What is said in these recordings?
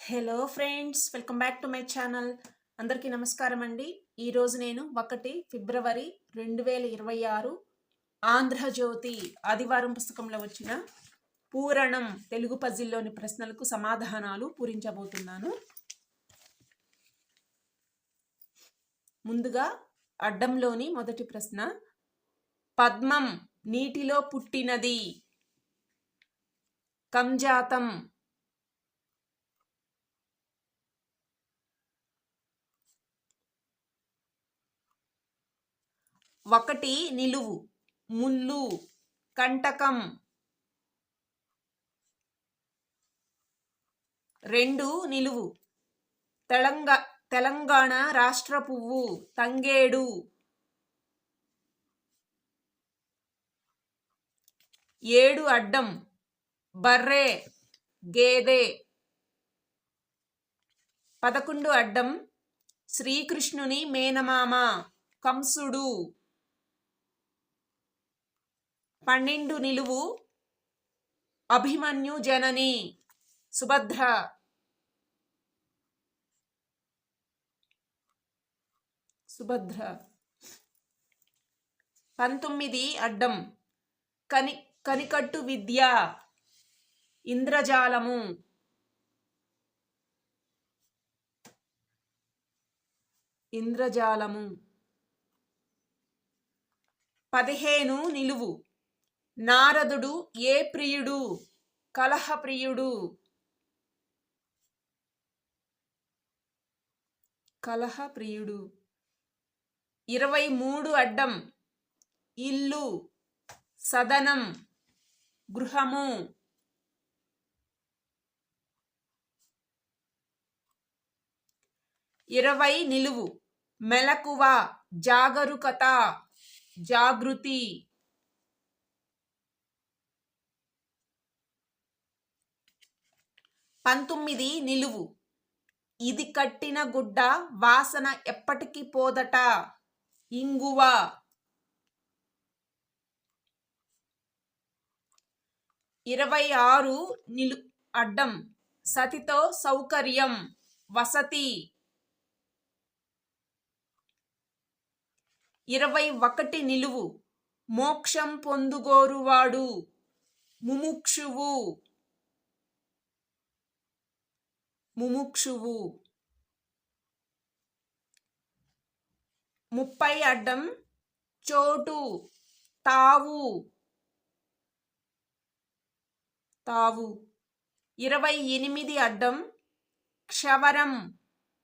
Hello friends, welcome back to my channel. అందరికీ నమస్కారం అండి. ఈరోజు నేను 1 ఫిబ్రవరి 2026 ఆంధ్రజ్యోతి ఆదివారం పుస్తకంలో వచ్చిన పూరణం తెలుగు పజిల్లోని ప్రశ్నలకు సమాధానాలు పూరించబోతున్నాను. ముందుగా అడ్డంలోని మొదటి ప్రశ్న, పద్మం నీటిలో పుట్టినది. కంజాతం. ఒకటి నిలువు, ముల్లు, కంటకం. 2 నిలువు, తెలంగాణ రాష్ట్ర పువ్వు తంగేడు. 7 అడ్డం, బర్రె, గేదె. 11 అడ్డం, శ్రీకృష్ణుని మేనమామ కంసుడు. 12 నిలువు, అభిమన్యు జనని సుభద్ర. 19 అడ్డం, కనికట్టు విద్య ఇంద్రజాలము. 15 నిలువు, నారదుడు ఏ ప్రియుడు? కలహప్రియుడు. 23 అడ్డం, ఇల్లు, సదనం, గృహము. 20 నిలువు, మెలకువ, జాగరూకత, జాగృతి. 19 నిలువు, ఇది కట్టిన గుడ్డ వాసన ఎప్పటికీ పోదట. ఇంగువ. 26 అడ్డం, సతితో సౌకర్యం, వసతి. 21 నిలువు, మోక్షం పొందుగోరువాడు, ముముక్షువు. 30 అడ్డం, చోటు, తావు. 28 అడ్డం, క్షవరం,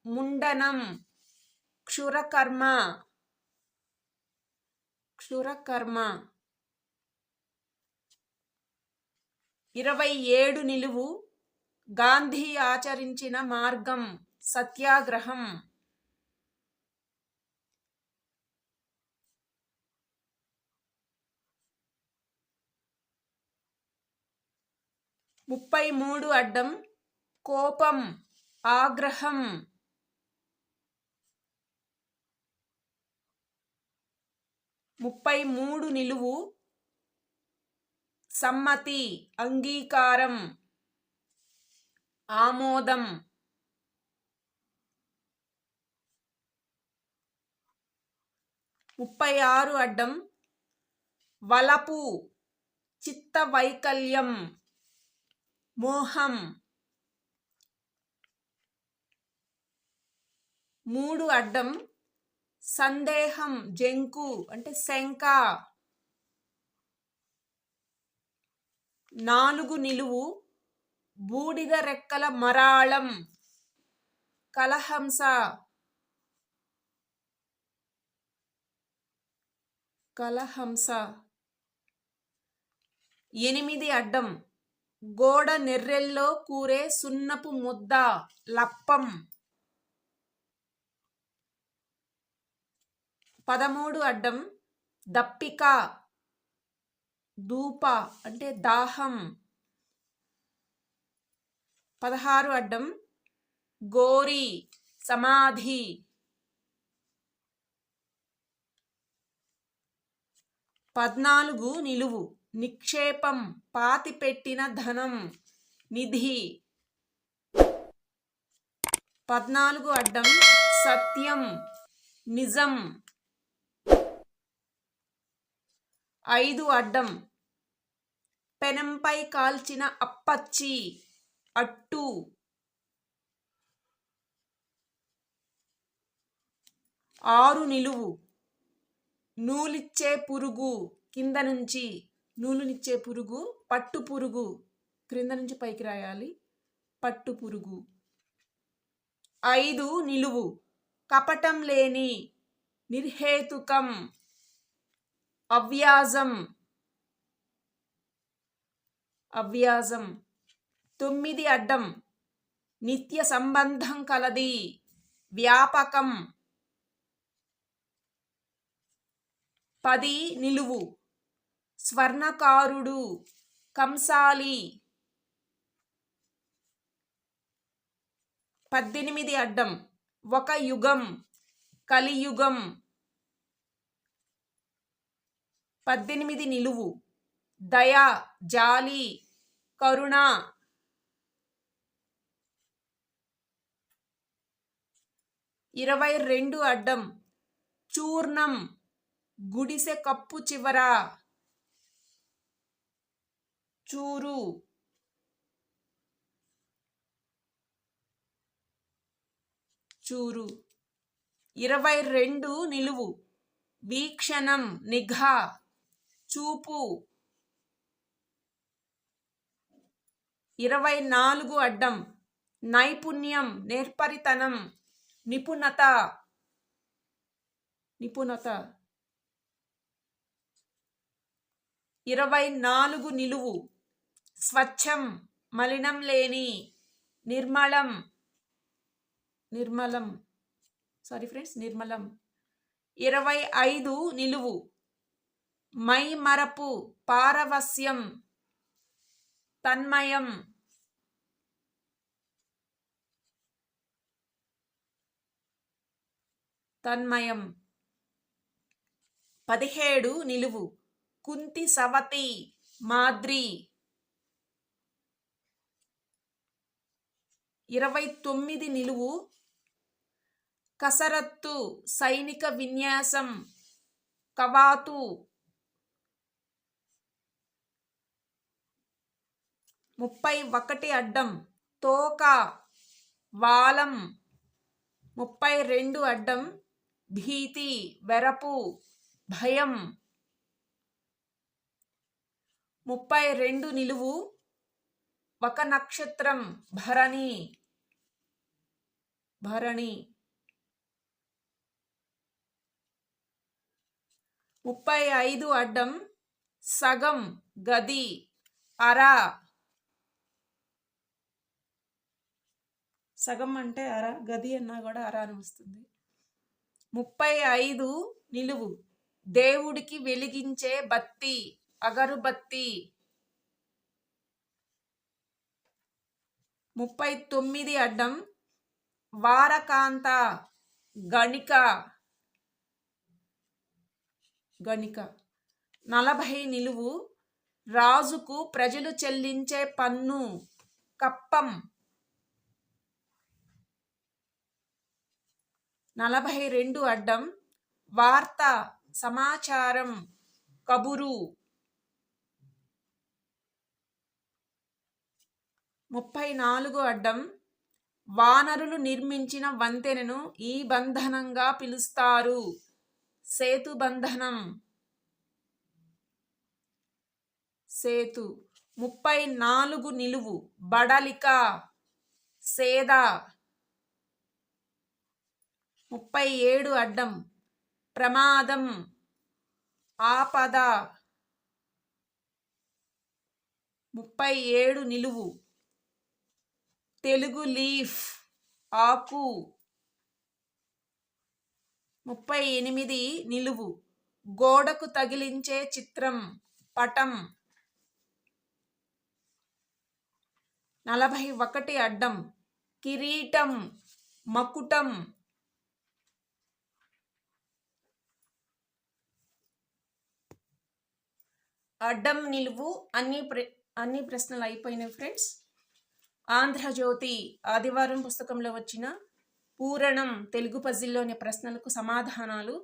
ముండనం, క్షురకర్మ. 27 నిలువు, గాంధీ ఆచరించిన మార్గం, సత్యాగ్రహం. 33 అడ్డం, కోపం, ఆగ్రహం. 33 నిలువు, సమ్మతి, అంగీకారం, ఆమోదం. 36 అడ్డం, వలపు, చిత్త వైకల్యం, మోహం. 3 అడ్డం, సందేహం, జంకు అంటే శంక. 4 నిలువు, బూడిద రెక్కల మరాళం, కలహంస. 8 అడ్డం, గోడ నెర్రెల్లో కూరే సున్నపు ముద్ద, లప్పం. 13 అడ్డం, దప్పిక, దూప అంటే దాహం. 16 అడ్డం, గోరి, సమాధి. 14 నిలువు, నిక్షేపం, పాతిపెట్టిన ధనం, నిధి. 14 అడ్డం సత్యం నిజం. 5 అడ్డం పెనంపై కాల్చిన అప్పచ్చి అట్టు. 6 నిలువు నూలిచ్చే పురుగు కింద నుంచి, నూలునిచ్చే పురుగు పట్టు పురుగు, క్రింద నుంచి పైకి రాయాలి, పట్టు పురుగు. 5 నిలువు కపటం లేని నిర్హేతుకం అవ్యాజం అవ్యాజం. 9 అడ్డం నిత్య సంబంధం కలది వ్యాపకం. 10 నిలువు స్వర్ణకారుడు కంసాలి. 18 అడ్డం ఒక యుగం కలియుగం. 18 నిలువు దయ జాలి కరుణ. 22 అడ్డం చూర్ణం గుడిసె కప్పు చివర చూరు. 22 నిలువు వీక్షణం నిఘా చూపు. 24 అడ్డం నైపుణ్యం నేర్పరితనం నిపుణత. 24 నిలువు స్వచ్ఛం మలినం లేని నిర్మలం. నిర్మలం. 25 నిలువు మై మరపు పారవస్యం తన్మయం. 17 నిలువు కుంతి సవతి మాద్రి. 29 నిలువు కసరత్తు సైనిక విన్యాసం కవాతు. 31 అడ్డం తోక వాలం. 32 అడ్డం భీతి వెరపు భయం. 32 నిలువు ఒక నక్షత్రం భరణి. 35 అడ్డం సగం గది అర. సగం అంటే అర, గది అన్నా కూడా అర అని వస్తుంది. 35 నిలువు దేవుడికి వెలిగించే బత్తి అగరుబత్తి. 39 అడ్డం వారకాంత గణిక. 40 నిలువు రాజుకు ప్రజలు చెల్లించే పన్ను కప్పం. 42 అడ్డం వార్త సమాచారం కబురు. 34 అడ్డం వానరులు నిర్మించిన వంతెనను ఈ బంధనంగా పిలుస్తారు సేతుబంధనం. సేతు. 34 నిలువు బడలిక సేద. 37 అడ్డం ప్రమాదం ఆపద. 37 నిలువు తెలుగు లీఫ్ ఆకు. 38 నిలువు గోడకు తగిలించే చిత్రం పటం. 41 అడ్డం కిరీటం మకుటం. అడ్డం నిలువు అన్ని ప్రశ్నలు అయిపోయినాయి ఫ్రెండ్స్. ఆంధ్రజ్యోతి ఆదివారం పుస్తకంలో వచ్చిన పూరణం తెలుగు పజిల్లోని ప్రశ్నలకు సమాధానాలు.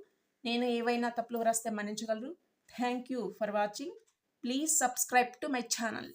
నేను ఏవైనా తప్పులు వ్రాస్తే మన్నించగలరు. Thank you for watching. Please subscribe to my channel.